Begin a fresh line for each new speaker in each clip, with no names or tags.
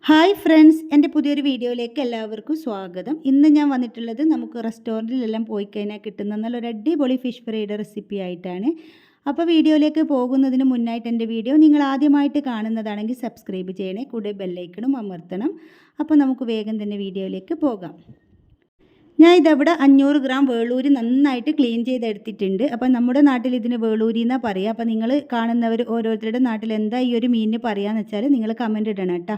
Hi friends, എൻ്റെ പുതിയൊരു വീഡിയോയിലേക്ക് എല്ലാവർക്കും സ്വാഗതം. ഇന്ന് ഞാൻ വന്നിട്ടുള്ളത് നമുക്ക് റെസ്റ്റോറൻറ്റിലെല്ലാം പോയി കഴിഞ്ഞാൽ കിട്ടുന്ന നല്ലൊരു അടിപൊളി ഫിഷ് ഫ്രൈയുടെ റെസിപ്പി ആയിട്ടാണ്. അപ്പോൾ വീഡിയോയിലേക്ക് പോകുന്നതിന് മുന്നായിട്ട് എൻ്റെ വീഡിയോ നിങ്ങൾ ആദ്യമായിട്ട് കാണുന്നതാണെങ്കിൽ സബ്സ്ക്രൈബ് ചെയ്യണേ, കൂടെ ബെല്ലൈക്കണും അമർത്തണം. അപ്പോൾ നമുക്ക് വേഗം തന്നെ വീഡിയോയിലേക്ക് പോകാം. ഞാൻ ഇതവിടെ 500 ഗ്രാം വേളൂരി നന്നായിട്ട് ക്ലീൻ ചെയ്തെടുത്തിട്ടുണ്ട്. അപ്പോൾ നമ്മുടെ നാട്ടിൽ ഇതിന് വേളൂരി എന്നാണ് പറയുക. അപ്പോൾ നിങ്ങൾ കാണുന്നവർ ഓരോരുത്തരുടെ നാട്ടിൽ എന്താ ഈ ഒരു മീനിന് പറയുകയെന്ന് വെച്ചാൽ നിങ്ങൾ കമൻറ്റ് ഇടണം കേട്ടോ.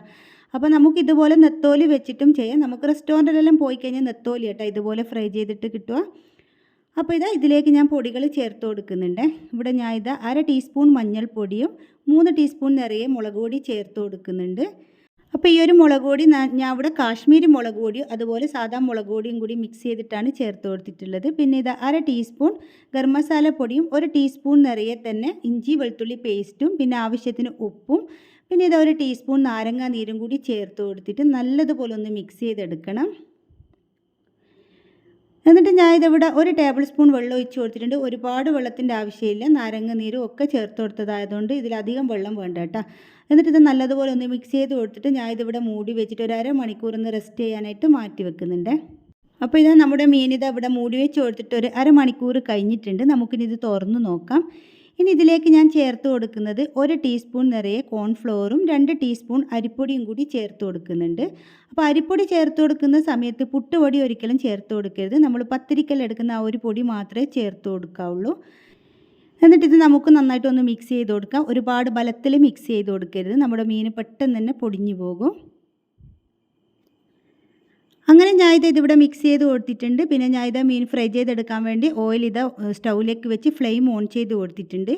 അപ്പോൾ നമുക്ക് ഇതുപോലെ നെത്തോലി വെച്ചിട്ടും ചെയ്യാം. നമുക്ക് റെസ്റ്റോറൻറ്റിലെല്ലാം പോയി കഴിഞ്ഞാൽ നെത്തോലി കേട്ടോ ഇതുപോലെ ഫ്രൈ ചെയ്തിട്ട് കിട്ടുക. അപ്പോൾ ഇതിലേക്ക് ഞാൻ പൊടികൾ ചേർത്ത് കൊടുക്കുന്നുണ്ട്. ഇവിടെ ഞാൻ 1/2 ടീസ്പൂൺ മഞ്ഞൾപ്പൊടിയും 3 ടീസ്പൂൺ നിറയെ മുളക് പൊടി ചേർത്ത് കൊടുക്കുന്നുണ്ട്. അപ്പോൾ ഈ ഒരു മുളക് പൊടി ഞാൻ ഇവിടെ കാശ്മീരി മുളക് പൊടിയും അതുപോലെ സാധാ മുളക് പൊടിയും കൂടി മിക്സ് ചെയ്തിട്ടാണ് ചേർത്ത് കൊടുത്തിട്ടുള്ളത്. പിന്നെ 1/2 ടീസ്പൂൺ ഗരം മസാല പൊടിയും 1 ടീസ്പൂൺ നിറയെ തന്നെ ഇഞ്ചി വെളുത്തുള്ളി പേസ്റ്റും പിന്നെ ആവശ്യത്തിന് ഉപ്പും പിന്നെ 1 ടീസ്പൂൺ നാരങ്ങ നീരും കൂടി ചേർത്ത് കൊടുത്തിട്ട് നല്ലതുപോലെ ഒന്ന് മിക്സ് ചെയ്തെടുക്കണം. എന്നിട്ട് ഞാൻ ഇതിവിടെ 1 ടേബിൾ സ്പൂൺ വെള്ളം ഒഴിച്ച് കൊടുത്തിട്ടുണ്ട്. ഒരുപാട് വെള്ളത്തിൻ്റെ ആവശ്യമില്ല, നാരങ്ങ നീരും ഒക്കെ ചേർത്ത് കൊടുത്തതായതുകൊണ്ട് ഇതിലധികം വെള്ളം വേണ്ട കേട്ടോ. എന്നിട്ട് ഇത് നല്ലതുപോലെ ഒന്ന് മിക്സ് ചെയ്ത് കൊടുത്തിട്ട് ഞാൻ ഇതിവിടെ മൂടി വെച്ചിട്ട് ഒരു അരമണിക്കൂർ ഒന്ന് റെസ്റ്റ് ചെയ്യാനായിട്ട് മാറ്റി വെക്കുന്നുണ്ട്. അപ്പോൾ നമ്മുടെ മീൻ ഇവിടെ മൂടി വെച്ച് കൊടുത്തിട്ട് ഒരു അരമണിക്കൂർ കഴിഞ്ഞിട്ടുണ്ട്. നമുക്കിനി ഇത് തുറന്ന് നോക്കാം. ഇനി ഇതിലേക്ക് ഞാൻ ചേർത്ത് കൊടുക്കുന്നത് 1 ടീസ്പൂൺ നിറയെ കോൺഫ്ലോറും 2 ടീസ്പൂൺ അരിപ്പൊടിയും കൂടി ചേർത്ത് കൊടുക്കുന്നുണ്ട്. അപ്പോൾ അരിപ്പൊടി ചേർത്ത് കൊടുക്കുന്ന സമയത്ത് പുട്ടുപൊടി ഒരിക്കലും ചേർത്ത് കൊടുക്കരുത്. നമ്മൾ പത്തിരിക്കെല്ലാം എടുക്കുന്ന ആ ഒരു പൊടി മാത്രമേ ചേർത്ത് കൊടുക്കാവുള്ളൂ. എന്നിട്ട് ഇത് നമുക്ക് നന്നായിട്ടൊന്ന് മിക്സ് ചെയ്ത് കൊടുക്കാം. ഒരുപാട് ബലത്തിൽ മിക്സ് ചെയ്ത് കൊടുക്കരുത്, നമ്മുടെ മീൻ പെട്ടെന്ന് തന്നെ പൊടിഞ്ഞു പോകും. അങ്ങനെ ഞാൻ ഇതിവിടെ മിക്സ് ചെയ്ത് കൊടുത്തിട്ടുണ്ട്. പിന്നെ ഞാൻ മീൻ ഫ്രൈ ചെയ്തെടുക്കാൻ വേണ്ടി ഓയിൽ സ്റ്റൗവിലേക്ക് വെച്ച് ഫ്ലെയിം ഓൺ ചെയ്ത് കൊടുത്തിട്ടുണ്ട്.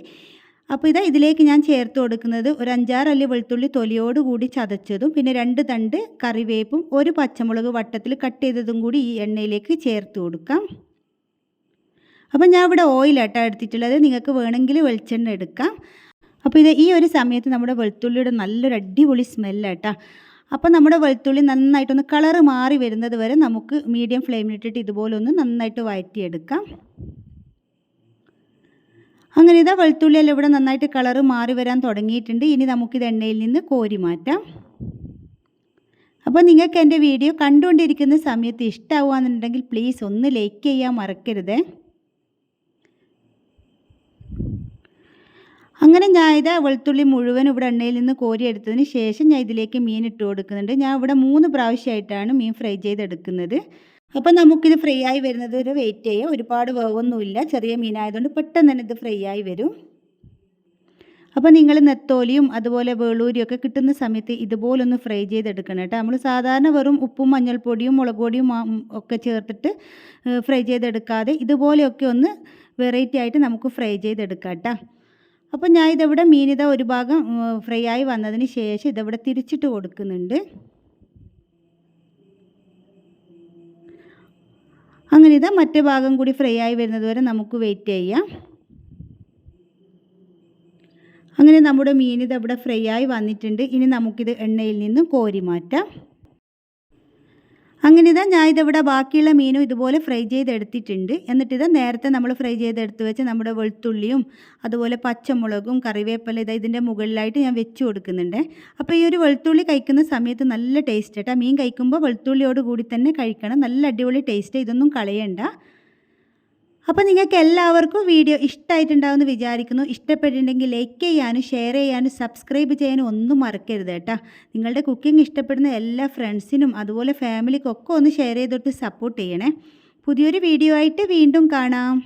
അപ്പോൾ ഇതിലേക്ക് ഞാൻ ചേർത്ത് കൊടുക്കുന്നത് ഒരു 5-6 അല്ലി വെളുത്തുള്ളി തൊലിയോട് കൂടി ചതച്ചതും പിന്നെ 2 തണ്ട് കറിവേപ്പും 1 പച്ചമുളക് വട്ടത്തിൽ കട്ട് ചെയ്തതും കൂടി ഈ എണ്ണയിലേക്ക് ചേർത്ത് കൊടുക്കാം. അപ്പോൾ ഞാൻ ഇവിടെ ഓയിലാട്ടോ എടുത്തിട്ടുള്ളത്, നിങ്ങൾക്ക് വേണമെങ്കിൽ വെളിച്ചെണ്ണ എടുക്കാം. അപ്പോൾ ഈ ഒരു സമയത്ത് നമ്മുടെ വെളുത്തുള്ളിയുടെ നല്ലൊരു അടിപൊളി സ്മെല്ലാട്ടോ. അപ്പോൾ നമ്മുടെ വെളുത്തുള്ളി നന്നായിട്ടൊന്ന് കളറ് മാറി വരുന്നത് വരെ നമുക്ക് മീഡിയം ഫ്ലെയിമിലിട്ടിട്ട് ഇതുപോലെ ഒന്ന് നന്നായിട്ട് വഴറ്റിയെടുക്കാം. അങ്ങനെ വെളുത്തുള്ളിയെല്ലാം ഇവിടെ നന്നായിട്ട് കളറ് മാറി വരാൻ തുടങ്ങിയിട്ടുണ്ട്. ഇനി നമുക്കിത് എണ്ണയിൽ നിന്ന് കോരി മാറ്റാം. അപ്പോൾ നിങ്ങൾക്ക് എൻ്റെ വീഡിയോ കണ്ടുകൊണ്ടിരിക്കുന്ന സമയത്ത് ഇഷ്ടമാവുകയാണെന്നുണ്ടെങ്കിൽ പ്ലീസ് ഒന്ന് ലൈക്ക് ചെയ്യാൻ മറക്കരുത്. അങ്ങനെ ഞാൻ വെളുത്തുള്ളി മുഴുവൻ ഇവിടെ എണ്ണയിൽ നിന്ന് കോരിയെടുത്തതിന് ശേഷം ഞാൻ ഇതിലേക്ക് മീൻ ഇട്ട് കൊടുക്കുന്നുണ്ട്. ഞാൻ ഇവിടെ 3 പ്രാവശ്യമായിട്ടാണ് മീൻ ഫ്രൈ ചെയ്തെടുക്കുന്നത്. അപ്പോൾ നമുക്കിത് ഫ്രൈ ആയി വരുന്നത് വരെ വെയിറ്റ് ചെയ്യാം. ഒരുപാട് വേവൊന്നുമില്ല, ചെറിയ മീനായതുകൊണ്ട് പെട്ടെന്ന് തന്നെ ഇത് ഫ്രൈ ആയി വരും. അപ്പോൾ നിങ്ങൾ നെത്തോലിയും അതുപോലെ വേളൂരിയൊക്കെ കിട്ടുന്ന സമയത്ത് ഇതുപോലൊന്ന് ഫ്രൈ ചെയ്തെടുക്കണം കേട്ടോ. നമ്മൾ സാധാരണ വെറും ഉപ്പും മഞ്ഞൾപ്പൊടിയും മുളക് പൊടിയും ഒക്കെ ചേർത്തിട്ട് ഫ്രൈ ചെയ്തെടുക്കാതെ ഇതുപോലെയൊക്കെ ഒന്ന് വെറൈറ്റി ആയിട്ട് നമുക്ക് ഫ്രൈ ചെയ്തെടുക്കാം കേട്ടോ. അപ്പോൾ ഞാൻ ഇതിവിടെ മീൻ ഒരു ഭാഗം ഫ്രൈ ആയി വന്നതിന് ശേഷം ഇതിവിടെ തിരിച്ചിട്ട് കൊടുക്കുന്നുണ്ട്. അങ്ങനെ മറ്റേ ഭാഗം കൂടി ഫ്രൈ ആയി വരുന്നത് വരെ നമുക്ക് വെയിറ്റ് ചെയ്യാം. അങ്ങനെ നമ്മുടെ മീൻ ഇവിടെ ഫ്രൈ ആയി വന്നിട്ടുണ്ട്. ഇനി നമുക്കിത് എണ്ണയിൽ നിന്ന് കോരി മാറ്റാം. അങ്ങനെ ഞാൻ ഇതിവിടെ ബാക്കിയുള്ള മീനും ഇതുപോലെ ഫ്രൈ ചെയ്തെടുത്തിട്ടുണ്ട്. എന്നിട്ട് നേരത്തെ നമ്മൾ ഫ്രൈ ചെയ്തെടുത്ത് വെച്ച് നമ്മുടെ വെളുത്തുള്ളിയും അതുപോലെ പച്ചമുളകും കറിവേപ്പില ഇതിൻ്റെ മുകളിലായിട്ട് ഞാൻ വെച്ച് കൊടുക്കുന്നുണ്ട്. അപ്പോൾ ഈ ഒരു വെളുത്തുള്ളി കഴിക്കുന്ന സമയത്ത് നല്ല ടേസ്റ്റ് കേട്ടോ. മീൻ കഴിക്കുമ്പോൾ വെളുത്തുള്ളിയോട് കൂടി തന്നെ കഴിക്കണം, നല്ല അടിപൊളി ടേസ്റ്റ്, ഇതൊന്നും കളയണ്ട. അപ്പോൾ നിങ്ങൾക്ക് എല്ലാവർക്കും വീഡിയോ ഇഷ്ടമായിട്ടുണ്ടാവുമെന്ന് വിചാരിക്കുന്നു. ഇഷ്ടപ്പെട്ടിട്ടുണ്ടെങ്കിൽ ലൈക്ക് ചെയ്യാനും ഷെയർ ചെയ്യാനും സബ്സ്ക്രൈബ് ചെയ്യാനും ഒന്നും മറക്കരുത് കേട്ടോ. നിങ്ങളുടെ കുക്കിംഗ് ഇഷ്ടപ്പെടുന്ന എല്ലാ ഫ്രണ്ട്സിനും അതുപോലെ ഫാമിലിക്കൊക്കെ ഒന്ന് ഷെയർ ചെയ്തിട്ട് സപ്പോർട്ട് ചെയ്യണേ. പുതിയൊരു വീഡിയോ ആയിട്ട് വീണ്ടും കാണാം.